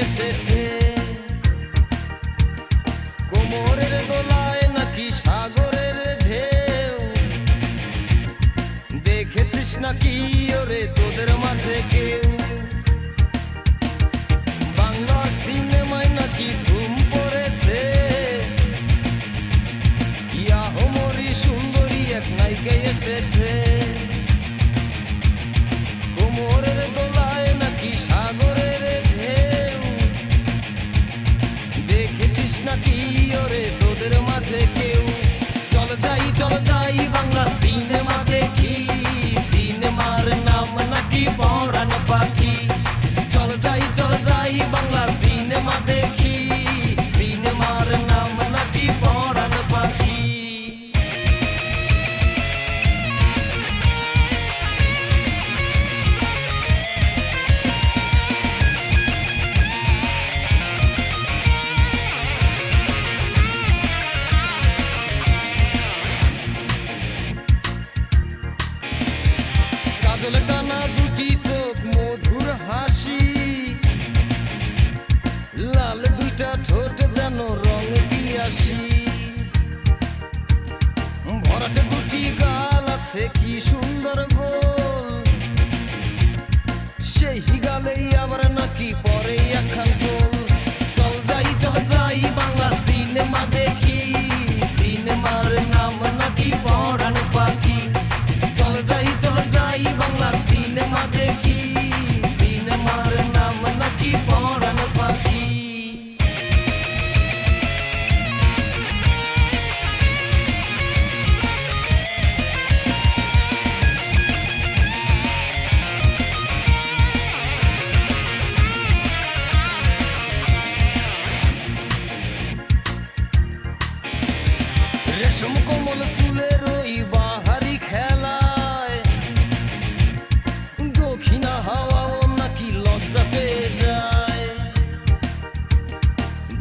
এসেছে। কোমরের দোলায় নাকি সাগরের ঢেউ, দেখেছিস নাকি ওরে তোদের মাঝে কেউ? বাংলা সিনেমায় নাকি ধুম পড়েছে, ইয়াহমরি সুন্দরী এক নায়িকা এসেছে। কোমরের দোলায় নাকি সাগরের ঢেউ, দেখেছিস নাকি ওরে তোদের মাঝে কেউ? চল যাই বাংলা সিনেমা দেখি, সিনেমার নাম নাকি পরাণ পাখি। চল যাই বাংলা সিনেমা দেখি, সিনেমার নাম নাকি পরাণ পাখি। কাজল টানা দুটি চোখ, মধুর হাসি, লাল দুইটা ঠোঁট যেন রং পিয়াসি। ভরাট দুটি গাল আছে কি সুন্দর গোল, সেই গালেই আবার নাকি পরে একখান গোল। চল যাই বাংলা সিনেমা দেখি, সিনেমার নাম নাকি পরাণ পাখি। চল যাই বাংলা সিনেমা দেখি, সিনেমার নাম নাকি পরাণ পাখি। রেশম কোমল চুলের ওই বাহারি খেলায়, দক্ষিণা হাওয়াও নাকি লজ্জা পেয়ে যায়।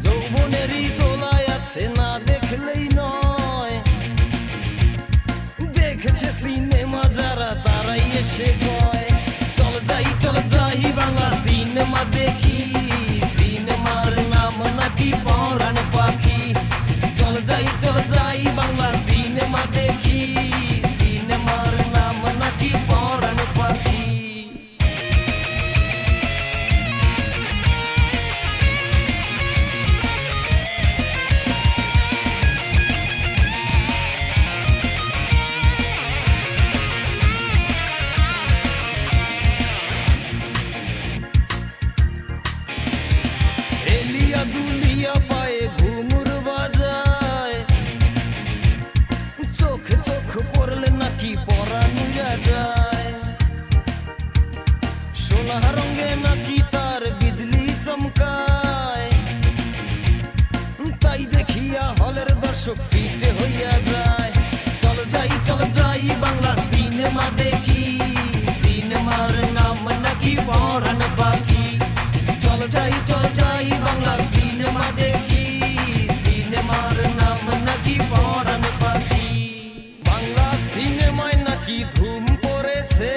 যৌবনেরই দোলায় আছে না দেখলেই নয়, দেখেছে সিনেমা যারা তারাই এসে কয়। চল যাই বাংলা সিনেমা দেখি, সিনেমার নাম নাকি পরাণ পাখি। চল যাই বাংলা সিনেমা দেখি, সিনেমার নাম নাকি পরাণ পাখি। এলিয়া দুলিয়া পায়ে ঘুমুর বাজায়, চোখ পড়লে নাকি পরাণ উড়া যায়। সোনা রঙে নাকি তার বিজলি চমকায়, তাই দেখিয়া হলের দর্শক ফিটে হইয়া যায়। চল যাই বাংলা সিনেমা দেখি, সিনেমার নাম নাকি পরাণ পাখি। চল যাই বাংলা সিনেমা দেখি, সিনেমার নাম নাকি পরাণ পাখি। বাংলা সিনেমায় নাকি ধুম পড়েছে,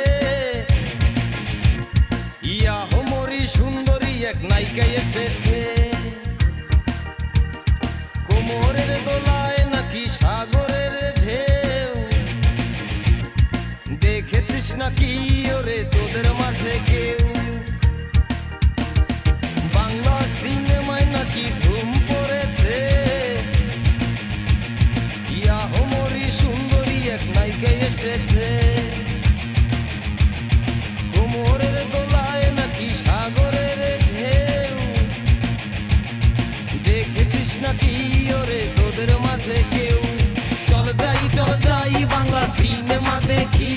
ইয়াহমরি সুন্দরী এক নায়িকা এসেছে। কোমরের দোলায় নাকি সাগরের ঢেউ, দেখেছিস নাকি ওরে তোদের মাঝে কেউ? বাংলা সিনেমায় নাকি ধুম পড়েছে, ইয়াহমরি সুন্দরী এক নায়িকা এসেছে। কোমরের দোলায় নাকি সাগরের ঢেউ, দেখেছিস নাকি ওরে তোদের মাঝে কেউ? চল যাই বাংলা সিনেমা দেখি,